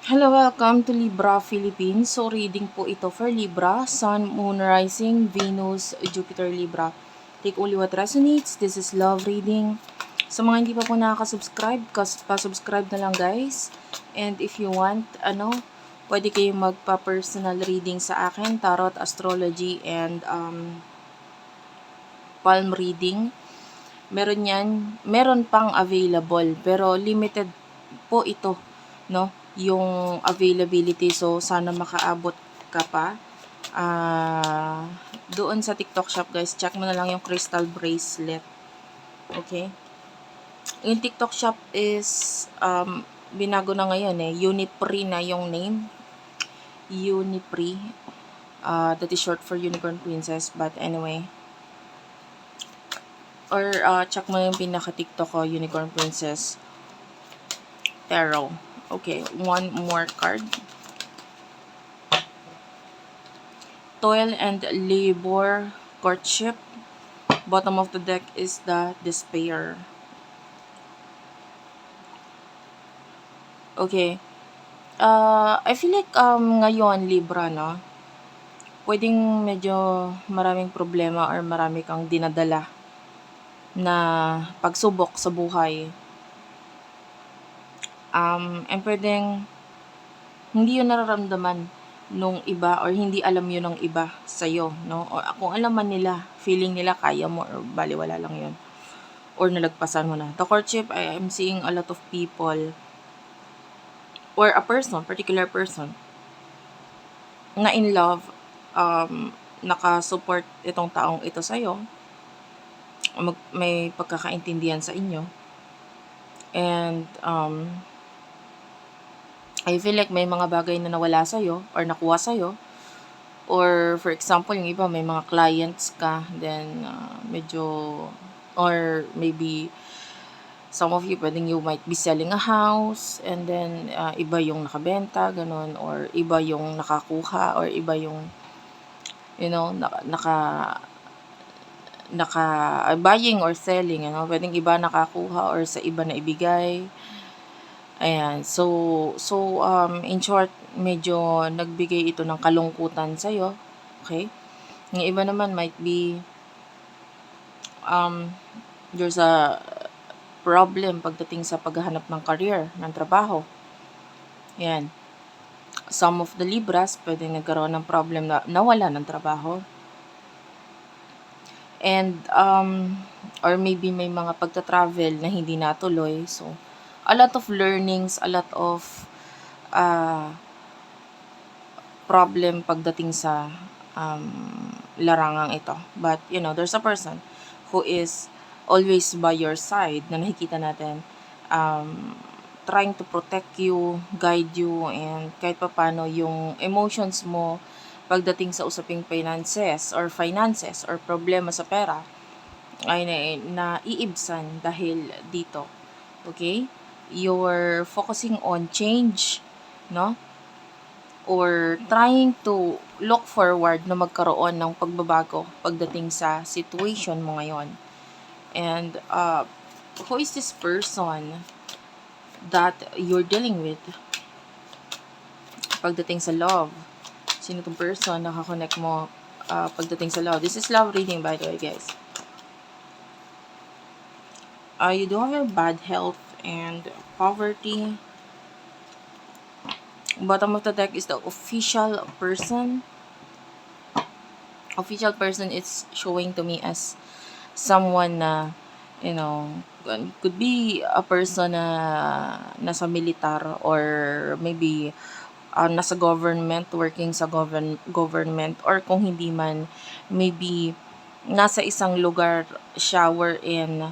Hello, welcome to Libra Philippines. So, reading po ito for Libra, Sun, Moon, Rising, Venus, Jupiter, Libra. Take only what resonates. This is love reading. Sa mga hindi pa po nakaka-subscribe, pa-subscribe na lang guys. And if you want, pwede kayong magpa-personal reading sa akin, tarot, astrology, and palm reading. Meron pang available, pero limited po ito, no? Yung availability, so sana makaabot ka pa. Doon sa TikTok shop, guys, check mo na lang yung crystal bracelet. Okay? Yung TikTok shop is binago na ngayon eh. Unipree na yung name. Unipree. That is short for Unicorn Princess, but anyway. Or check mo yung pinaka-TikTok ko, Unicorn Princess Tarot. Okay, one more card. Toil and labor, courtship. Bottom of the deck is the despair. Okay. I feel like ngayon, Libra, no? Pwedeng medyo maraming problema or marami kang dinadala na pagsubok sa buhay. And pwedeng hindi yun nararamdaman nung iba or hindi alam yun ng iba sa'yo, no? Or kung alam man nila, feeling nila kaya mo or baliwala lang yun. Or nalagpasan mo na. The courtship, I am seeing a lot of people or a person, particular person, na in love, nakasupport itong taong ito sa'yo, may pagkakaintindihan sa inyo, and I feel like may mga bagay na nawala sa'yo or nakuha sa'yo, or for example, yung iba may mga clients ka, then medyo, or maybe some of you, pwedeng you might be selling a house, and then iba yung nakabenta, ganun, or iba yung nakakuha, or iba yung, naka buying or selling, pwedeng iba nakakuha or sa iba na ibigay. Ayan, in short, medyo nagbigay ito ng kalungkutan sa'yo, okay? Yung iba naman might be, there's a problem pagdating sa paghahanap ng career, ng trabaho. Yan. Some of the Libras, pwedeng nagkaroon ng problem na nawala ng trabaho. And, or maybe may mga pagta-travel na hindi natuloy. So, a lot of learnings, a lot of problem pagdating sa larangang ito. But, there's a person who is always by your side na nakikita natin, trying to protect you, guide you, and kahit papano yung emotions mo pagdating sa usaping finances or problema sa pera ay naiibsan dahil dito. Okay? You're focusing on change, no? Or trying to look forward na magkaroon ng pagbabago pagdating sa situation mo ngayon. And who is this person that you're dealing with pagdating sa love? Sino tong person na nakakonect mo pagdating sa love? This is love reading, by the way, guys. You do have a bad health and poverty. Bottom of the deck is the official person. Official person is showing to me as someone na, could be a person na nasa militar, or maybe nasa government, working sa government, or kung hindi man, maybe nasa isang lugar siya wherein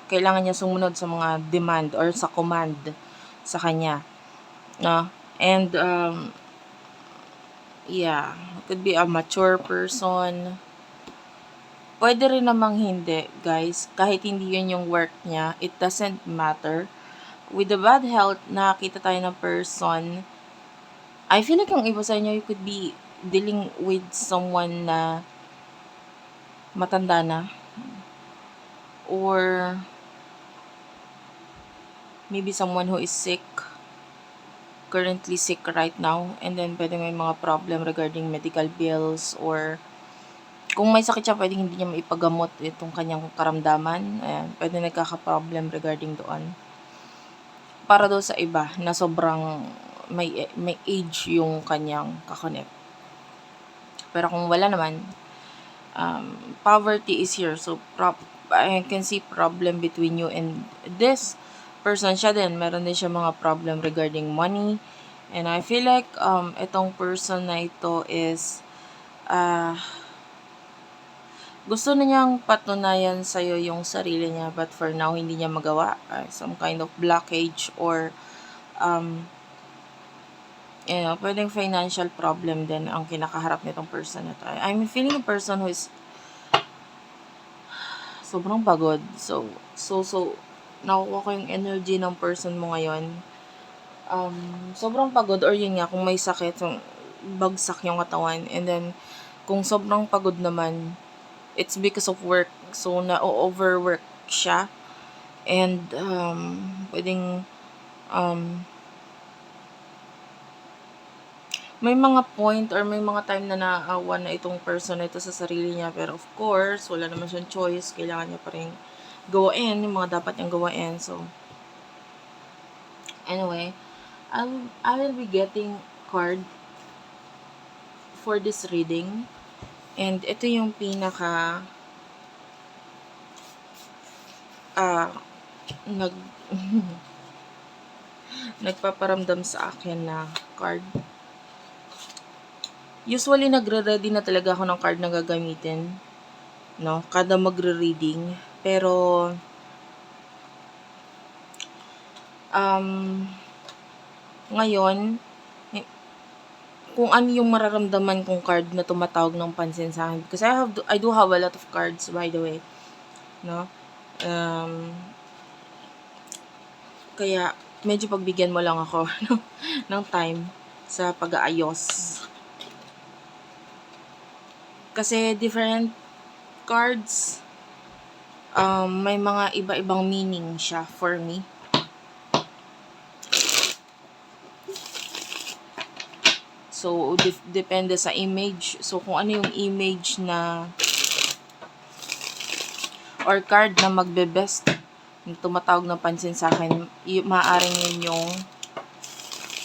kailangan niya sumunod sa mga demand or sa command sa kanya, no? And yeah, could be a mature person. Pwede rin namang hindi, guys. Kahit hindi yun yung work niya, it doesn't matter. With the bad health, nakakita tayo ng person. I feel like yung iba sa inyo, you could be dealing with someone na matanda na. Or, maybe someone who is sick. currently sick right now, and then pwedeng may mga problem regarding medical bills, or kung may sakit siya, pwedeng hindi niya maipagamot itong kanyang karamdaman. Ayan, pwede nagkaka-problem regarding doon. Para doon sa iba na sobrang may age yung kanyang kakonect. Pero kung wala naman, poverty is here. So, I can see problem between you and this person. Siya din, meron din siya mga problem regarding money. And I feel like, itong person na ito is, gusto na niyang patunayan sa'yo yung sarili niya, but for now, hindi niya magawa. Some kind of blockage, or, pwedeng financial problem din ang kinakaharap nitong person na to. I'm feeling a person who is sobrang pagod. So, nakukuha ko yung energy ng person mo ngayon. Sobrang pagod, or yun nga, kung may sakit, bagsak yung katawan. And then, kung sobrang pagod naman, it's because of work. So, na-overwork siya. And, pwedeng, may mga point or may mga time na naawa na itong person na ito sa sarili niya. Pero of course, wala naman siyang choice. Kailangan niya pa rin gawain yung mga dapat niyang gawain. So, anyway, I will be getting card for this reading. And ito yung pinaka nagpaparamdam sa akin na card. Usually, nagre-ready na talaga ako ng card na gagamitin, no? Kada magre-reading. Pero, ngayon, kung ano yung mararamdaman kong card na tumatawag ng pansin sa akin. Because I do have a lot of cards, by the way. No? Kaya, medyo pagbigyan mo lang ako ng time sa pag-aayos. Kasi different cards, may mga iba-ibang meaning siya for me. So, depende sa image. So, kung ano yung image na or card na magbe-best, tumatawag ng pansin sa akin, maaaring yun yung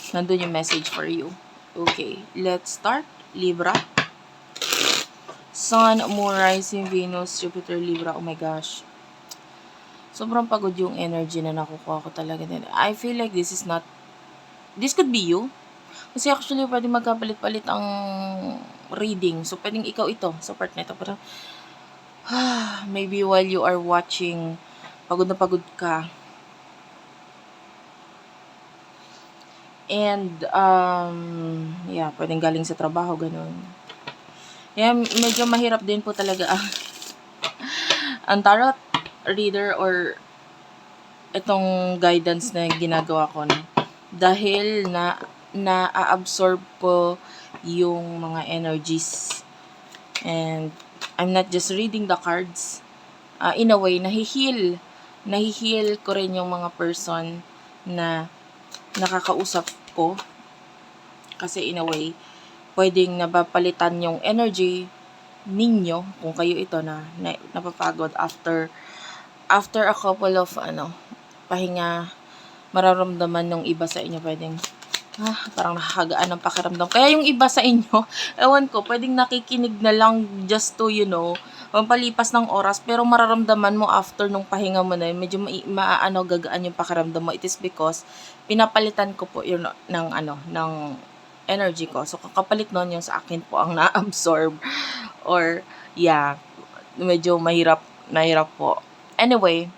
nandun yung message for you. Okay, let's start. Libra. Sun, Moon, Rising, Venus, Jupiter, Libra. Oh my gosh. Sobrang pagod yung energy na nakukuha ko talaga. I feel like this could be you. Kasi actually, pwede magkapalit-palit ang reading. So, pwedeng ikaw ito sa part na ito. Parang, maybe while you are watching, pagod na pagod ka. And, pwedeng galing sa trabaho, ganun. Medyo mahirap din po talaga ang tarot reader or itong guidance na ginagawa ko na. Dahil na-absorb ko yung mga energies. And I'm not just reading the cards. In a way, nahihil ko rin yung mga person na nakakausap ko. Kasi in a way, pwedeng napapalitan yung energy ninyo, kung kayo ito na napapagod after a couple of pahinga, mararamdaman ng iba sa inyo, pwedeng parang nakakagaan ng pakiramdam. Kaya yung iba sa inyo, ewan ko, pwedeng nakikinig na lang just to, pampalipas ng oras, pero mararamdaman mo after nung pahinga mo na yun, medyo gagaan yung pakiramdam mo. It is because pinapalitan ko po yun ng energy ko. So, kakapalit nun yung sa akin po ang na-absorb. Or, medyo mahirap po. Anyway,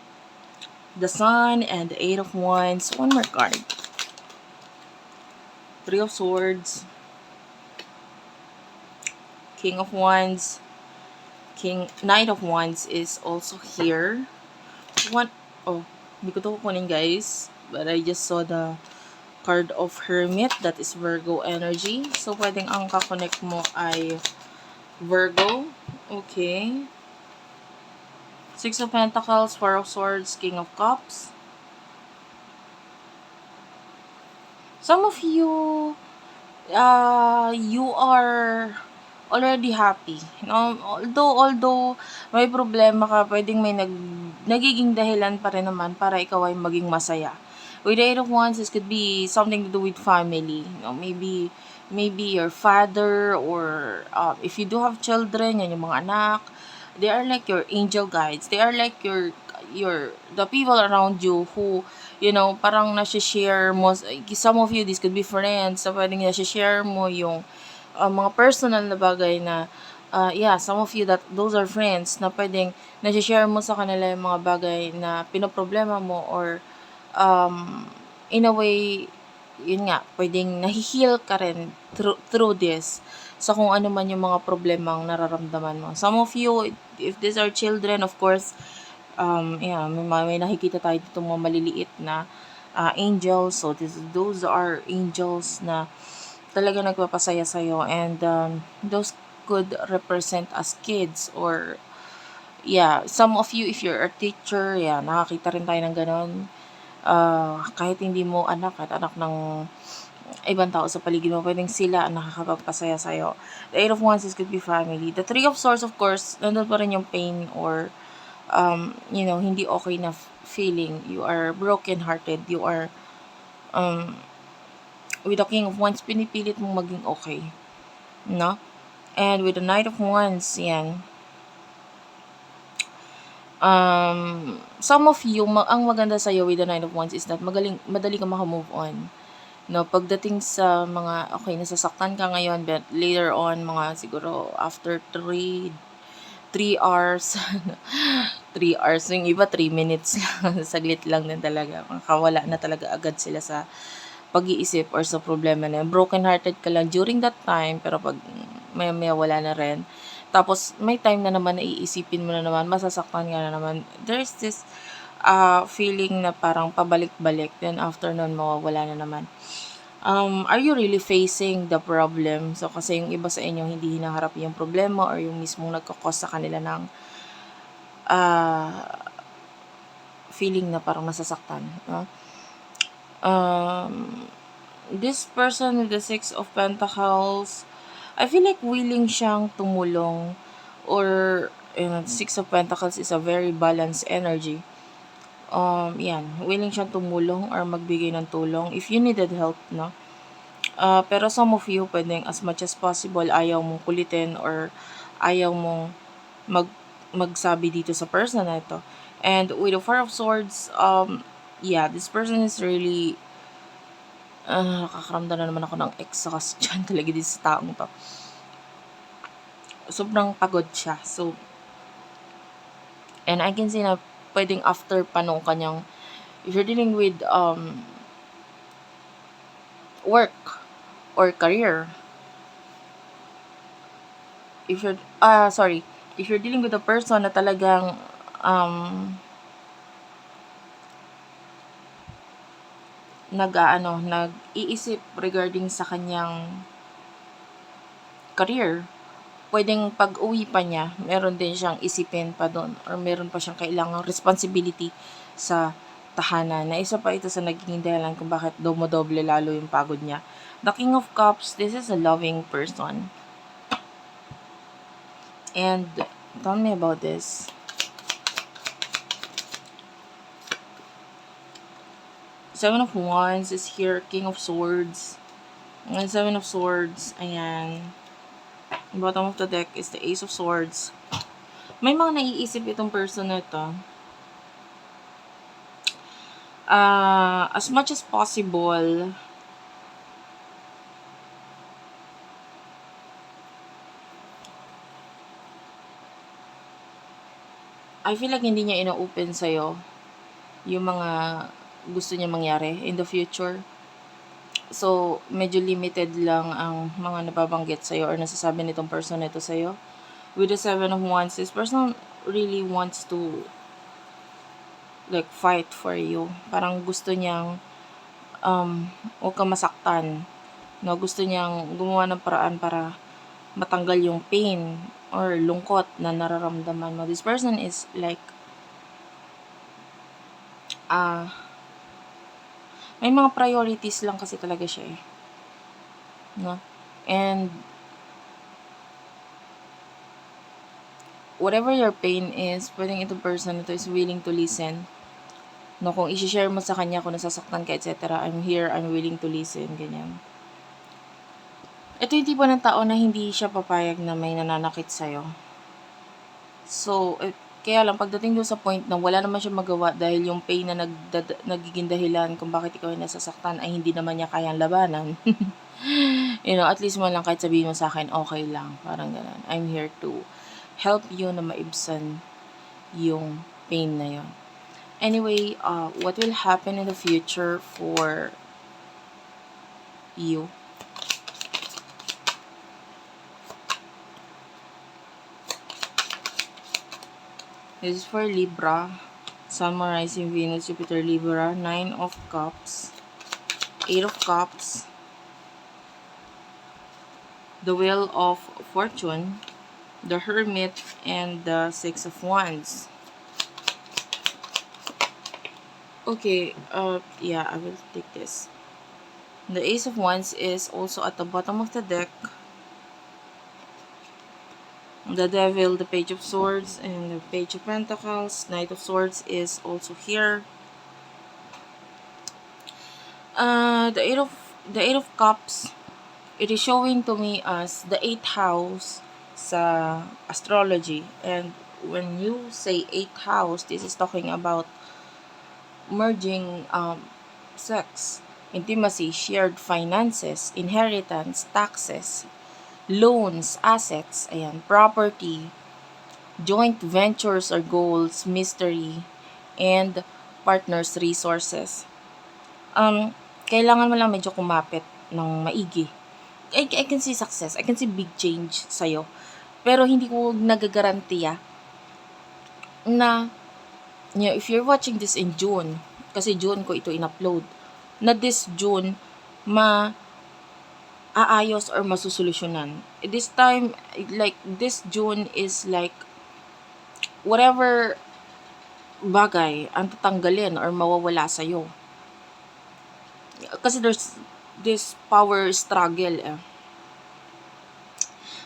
the Sun and the Eight of Wands. One more card. Three of Swords. King of Wands. Knight of Wands is also here. Hindi ko ito kukunin, guys. But I just saw the card of Hermit. That is Virgo energy. So, pwedeng ang kakonect mo ay Virgo. Okay. Six of Pentacles, Four of Swords, King of Cups. Some of you, you are already happy. No? Although may problema ka, pwedeng may nagiging dahilan pa rin naman para ikaw ay maging masaya. With the Eight of Wands, this could be something to do with family. Maybe your father, or if you do have children, yan yung mga anak, they are like your angel guides. They are like your the people around you who, parang nasi-share mo. Some of you, this could be friends, so pwedeng nasi-share mo yung mga personal na bagay na, yeah, some of you, that those are friends na pwedeng nasi-share mo sa kanila yung mga bagay na pinoproblema mo, or in a way, yun nga, pwedeng nahi-heal ka rin through this sa kung ano man yung mga problemang nararamdaman mo. Some of you, if these are children, of course, yeah, may nakikita tayo dito mga maliliit na angels. So those are angels na talaga nagpapasaya sa'yo, and those could represent as kids, or yeah, some of you, if you're a teacher, yeah, nakakita rin tayo ng ganon. Kahit hindi mo anak, kahit anak ng ibang tao sa paligid mo, pwedeng sila ang nakakapagpasaya sa'yo. The Eight of Wands, this could be family. The Three of Swords, of course, nandun pa rin yung pain, or hindi okay na feeling. You are broken-hearted. You are, with the King of Wands, pinipilit mong maging okay. No? And with the Knight of Wands, yan. Some of you, ang maganda sa'yo with the Knight of Wands is that madali ka maka-move on. No, pagdating sa mga, okay, nasasaktan ka ngayon, but later on, mga siguro after 3 hours, 3 hours, yung iba 3 minutes lang, saglit lang din talaga. Makawala na talaga agad sila sa pag-iisip or sa problema na yun. Broken hearted ka lang during that time, pero pag maya wala na rin. Tapos may time na naman na iisipin mo na naman, masasaktan ka na naman. There's this feeling na parang pabalik-balik, then after nun mawawala na naman. Are you really facing the problem? So kasi yung iba sa inyo hindi hinaharap yung problema, or yung mismong nagkakos sa kanila ng feeling na parang nasasaktan. This person with the Six of Pentacles, I feel like willing siyang tumulong, or Six of Pentacles is a very balanced energy. Yan, willing siyang tumulong or magbigay ng tulong if you needed help, no? Pero some of you, pwedeng as much as possible, ayaw mong kulitin, or ayaw mong magsabi dito sa person na ito. And with the Four of Swords, yeah, this person is really, nakakaramdam na naman ako ng exhaust dyan talaga din sa taong to. Sobrang pagod siya. So, and I can see na pwedeng after pa nung kanyang, if you're dealing with work or career, if you're dealing with a person na talagang nag-iisip regarding sa kanyang career, pwedeng pag-uwi pa niya, meron din siyang isipin pa doon, or meron pa siyang kailangang responsibility sa tahanan, na isa pa ito sa naging dahilan kung bakit dumodoble lalo yung pagod niya. The King of Cups, this is a loving person. And tell me about this. Seven of Wands is here, King of Swords. And Seven of Swords, ayan. Bottom of the deck is the Ace of Swords. May mga naiisip itong person na ito. As much as possible, I feel like hindi niya ina-open sa'yo yung mga gusto niya mangyari in the future. So, medyo limited lang ang mga nababanggit sa'yo or nasasabi nitong person nito sa'yo. With the Seven of Wands, this person really wants to like fight for you. Parang gusto niyang huwag kang masaktan. No, gusto niyang gumawa ng paraan para matanggal yung pain or lungkot na nararamdaman mo. This person is like may mga priorities lang kasi talaga siya eh. No? And whatever your pain is, pwedeng itong person na to is willing to listen. No, kung i-share mo sa kanya kung nasasaktan ka, etc. I'm here, I'm willing to listen, ganyan. Ito yung tipo ng tao na hindi siya papayag na may nananakit sa'yo. So, kaya lang, pagdating doon sa point na wala naman siya magawa dahil yung pain na nagiging dahilan kung bakit ikaw ay nasasaktan ay hindi naman niya kayang labanan. At least mo lang kahit sabihin mo sa akin, okay lang. Parang ganun. I'm here to help you na maibsan yung pain na yun. Anyway, what will happen in the future for you? This is for Libra. Sun, Moon, Rising, Venus, Jupiter, Libra. 9 of Cups. 8 of Cups. The Wheel of Fortune. The Hermit. And the 6 of Wands. Okay, yeah, I will take this. The Ace of Wands is also at the bottom of the deck. The Devil, the Page of Swords, and the Page of Pentacles. Knight of Swords is also here. The Eight of Cups, it is showing to me as the 8th house sa astrology. And when you say 8th house, this is talking about merging sex, intimacy, shared finances, inheritance, taxes, loans, assets, ayan, property, joint ventures or goals, mystery, and partners' resources. Kailangan mo lang medyo kumapit ng maigi. I can see success. I can see big change sa'yo. Pero hindi ko nagagarantiya na, if you're watching this in June, kasi June ko ito in-upload, na this June, aayos or masusolusyonan. This time, like, this June is like, whatever bagay ang tatanggalin or mawawala sa'yo. Kasi there's this power struggle.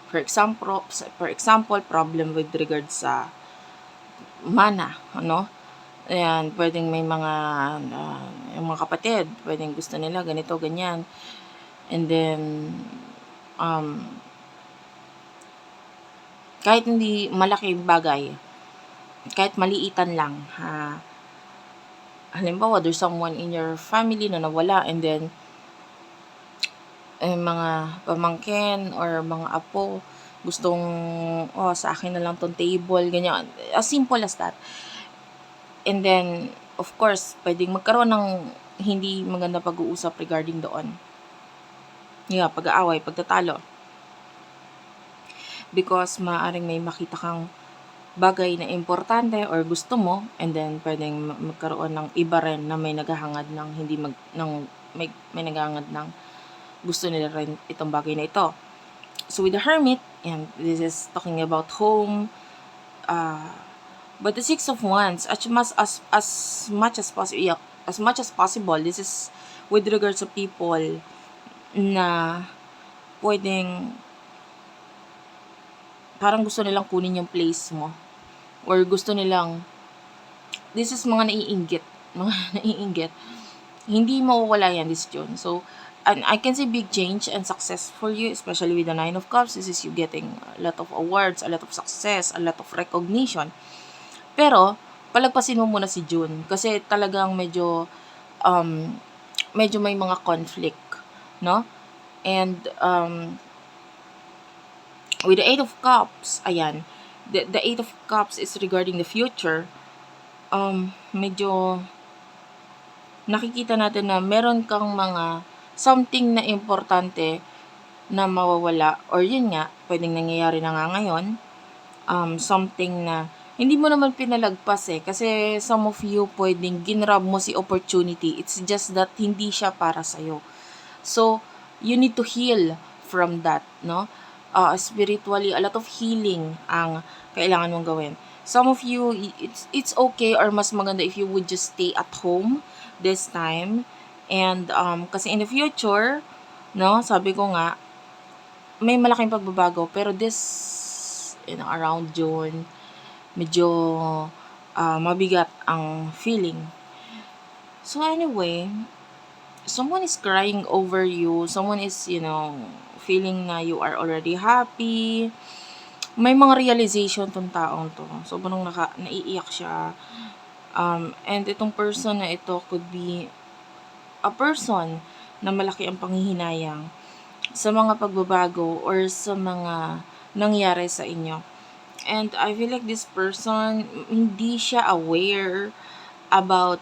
For example, problem with regard sa mana, Ayan, pwedeng may mga yung mga kapatid, pwedeng gusto nila ganito, ganyan. And then kahit hindi malaking bagay, kahit maliitan lang, halimbawa there's someone in your family na nawala, and then mga pamangkin or mga apo gustong, sa akin na lang tong table, ganyan, as simple as that. And then of course pwedeng magkaroon ng hindi maganda pag-uusap regarding doon, pag-aaway, pagtatalo, because maaring may makita kang bagay na importante or gusto mo, and then pwedeng magkaroon ng iba rin na may naghahangad ng may naghahangad ng gusto nila rin itong bagay na ito. So with the Hermit, and this is talking about home, but the 6 of Wands, as much as possible, this is with regards to people na pwedeng parang gusto nilang kunin yung place mo, or gusto nilang, this is mga naiinggit, hindi mawawala yan this June. So and I can see big change and success for you, especially with the 9 of Cups. This is you getting a lot of awards, a lot of success, a lot of recognition. Pero palagpasin mo muna si June kasi talagang medyo may mga conflict, no? And with the 8 of Cups, ayan, the 8 of Cups is regarding the future. Medyo nakikita natin na meron kang mga something na importante na mawawala, or yun nga, pwedeng nangyayari na nga ngayon, something na hindi mo naman pinalagpas kasi some of you pwedeng ginrab mo si opportunity, it's just that hindi siya para sa'yo. So you need to heal from that, no? Spiritually, a lot of healing ang kailangan mong gawin. Some of you, it's okay or mas maganda if you would just stay at home this time And kasi in the future, no, sabi ko nga, may malaking pagbabago pero around June, medyo mabigat ang feeling. So anyway, someone is crying over you, someone is, feeling na you are already happy. May mga realization tong taong to. Sobrang naiiyak siya. And itong person na ito could be a person na malaki ang panghihinayang sa mga pagbabago or sa mga nangyari sa inyo. And I feel like this person, hindi siya aware about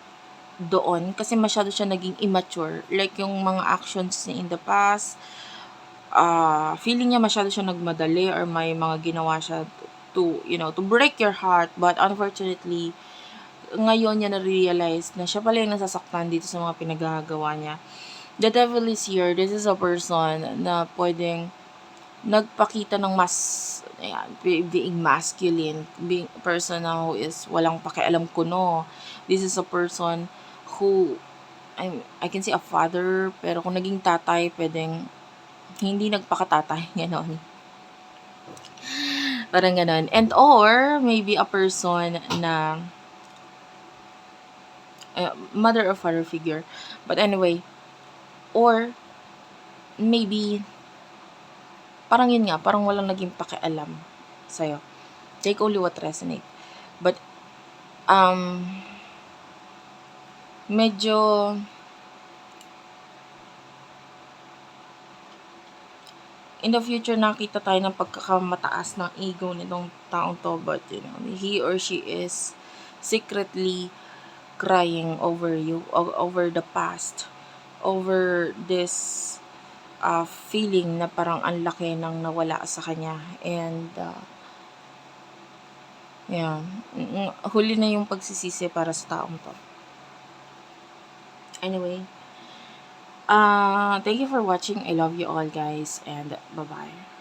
doon kasi masyado siya naging immature. Like yung mga actions niya in the past, feeling niya masyado siya nagmadali or may mga ginawa siya to break your heart. But unfortunately, ngayon niya na-realize na siya pala yung nasasaktan dito sa mga pinagagawa niya. The devil is here. This is a person na pwedeng nagpakita ng being masculine, being a person na who is walang pakialam kuno. This is a person who, I can say a father, pero kung naging tatay, pwedeng hindi nagpakatatay, ganon. Parang ganon. And or, maybe a person na mother or father figure. But anyway, or maybe parang yun nga, parang walang naging pakialam sa'yo. Take only what resonate. But, medyo, in the future, nakita tayo ng pagkakamataas ng ego nitong taong to. But, he or she is secretly crying over you, over the past, over this feeling na parang ang laki nang nawala sa kanya. And, huli na yung pagsisisi para sa taong to. Anyway, thank you for watching. I love you all, guys, and bye-bye.